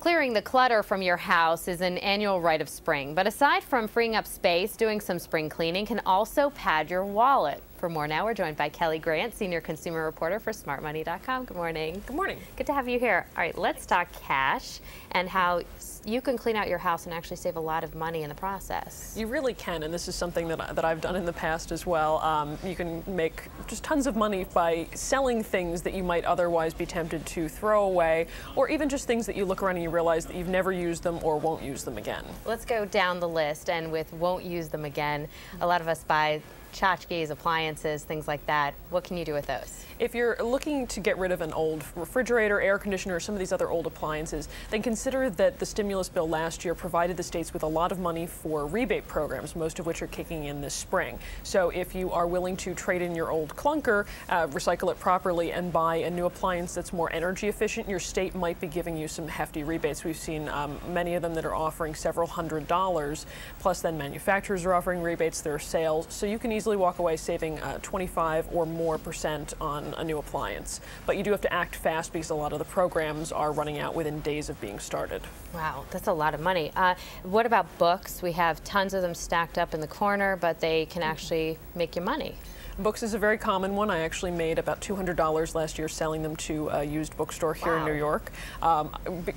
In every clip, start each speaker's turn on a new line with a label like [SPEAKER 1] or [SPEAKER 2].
[SPEAKER 1] Clearing the clutter from your house is an annual rite of spring, but aside from freeing up space, doing some spring cleaning can also pad your wallet. For more now, we're joined by Kelli Grant, senior consumer reporter for smartmoney.com. Good morning.
[SPEAKER 2] Good morning.
[SPEAKER 1] Good to have you here. All right, let's talk cash and how you can clean out your house and actually save a lot of money in the process.
[SPEAKER 2] You really can, and this is something that I've done in the past as well. You can make just tons of money by selling things that you might otherwise be tempted to throw away, or even just things that you look around and you realize that you've never used them or won't use them again.
[SPEAKER 1] Let's go down the list, and with won't use them again, a lot of us buy tchotchkes, appliances, things like that. What can you do with those?
[SPEAKER 2] If you're looking to get rid of an old refrigerator, air conditioner, or some of these other old appliances, then consider that the stimulus bill last year provided the states with a lot of money for rebate programs, most of which are kicking in this spring. So if you are willing to trade in your old clunker, recycle it properly, and buy a new appliance that's more energy efficient, your state might be giving you some hefty rebates. We've seen many of them that are offering several $100s, plus then manufacturers are offering rebates, there are sales, so you can easily walk away saving 25 or more % on a new appliance. But you do have to act fast because a lot of the programs are running out within days of being started.
[SPEAKER 1] Wow, that's a lot of money. What about books? We have tons of them stacked up in the corner, but they can actually make you money.
[SPEAKER 2] Books is a very common one. I actually made about $200 last year selling them to a used bookstore here in New York.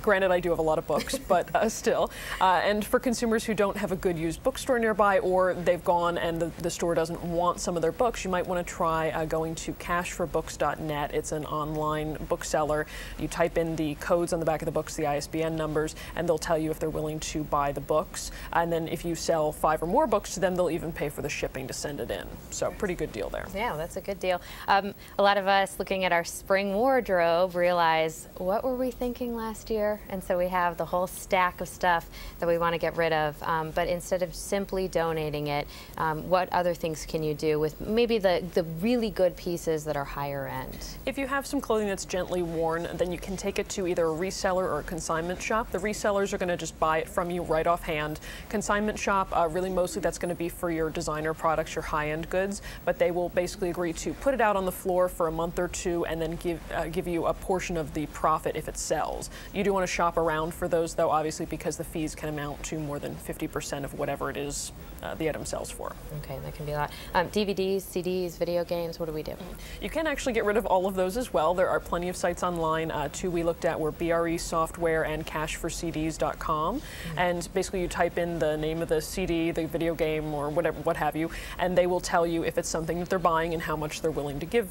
[SPEAKER 2] Granted, I do have a lot of books, but still. And for consumers who don't have a good used bookstore nearby, or they've gone and the store doesn't want some of their books, you might want to try going to cashforbooks.net. It's an online bookseller. You type in the codes on the back of the books, the ISBN numbers, and they'll tell you if they're willing to buy the books. And then if you sell 5 or more books to them, they'll even pay for the shipping to send it in. So pretty good deal there.
[SPEAKER 1] Yeah, that's a good deal. A lot of us looking at our spring wardrobe realize, what were we thinking last year? And so we have the whole stack of stuff that we want to get rid of. But instead of simply donating it, what other things can you do with maybe the really good pieces that are higher end? If
[SPEAKER 2] you have some clothing that's gently worn, then you can take it to either a reseller or a consignment shop. The resellers are going to just buy it from you right offhand. Consignment shop, really mostly that's going to be for your designer products, your high-end goods, but they will basically agree to put it out on the floor for a month or two and then give you a portion of the profit if it sells. You do want to shop around for those, though, obviously, because the fees can amount to more than 50% of whatever it is the item sells for.
[SPEAKER 1] Okay, that can be a lot. DVDs, CDs, video games, what do we do?
[SPEAKER 2] You can actually get rid of all of those as well. There are plenty of sites online. 2 we looked at were BRE Software and cashforcds.com. And basically you type in the name of the CD, the video game, or whatever, what have you, and they will tell you if it's something that they're buying and how much they're willing to give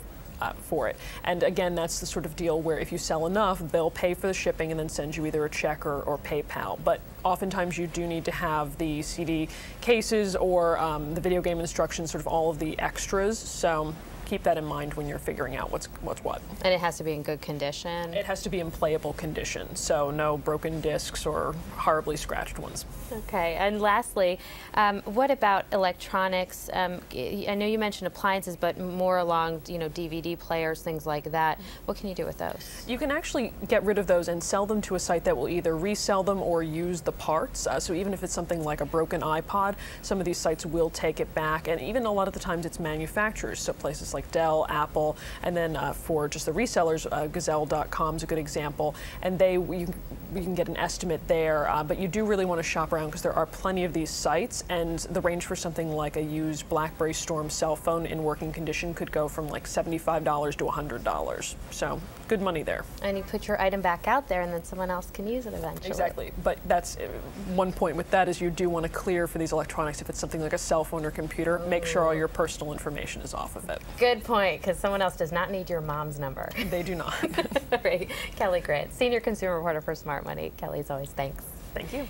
[SPEAKER 2] for it. And again, that's the sort of deal where if you sell enough, they'll pay for the shipping and then send you either a check or PayPal. But oftentimes you do need to have the CD cases or the video game instructions, sort of all of the extras. So keep that in mind when you're figuring out what's what.
[SPEAKER 1] And it has to be in good condition?
[SPEAKER 2] It has to be in playable condition, so no broken discs or horribly scratched ones.
[SPEAKER 1] Okay, and lastly, what about electronics? I know you mentioned appliances, but more along, DVD players, things like that. What can you do with those?
[SPEAKER 2] You can actually get rid of those and sell them to a site that will either resell them or use the parts. So even if it's something like a broken iPod, some of these sites will take it back, and even a lot of the times it's manufacturers, so places like Dell, Apple, and then for just the resellers, Gazelle.com is a good example, and you can get an estimate there, but you do really want to shop around because there are plenty of these sites, and the range for something like a used BlackBerry Storm cell phone in working condition could go from like $75 to $100. So good money there. And
[SPEAKER 1] you put your item back out there and then someone else can use it eventually.
[SPEAKER 2] Exactly, but that's one point with that is you do want to clear for these electronics. If it's something like a cell phone or computer, make sure all your personal information is off of it.
[SPEAKER 1] Good point, because someone else does not need your mom's number.
[SPEAKER 2] They do not.
[SPEAKER 1] All right. Kelli Grant, senior consumer reporter for Smart Money. Kelli, as always, thanks.
[SPEAKER 2] Thank you.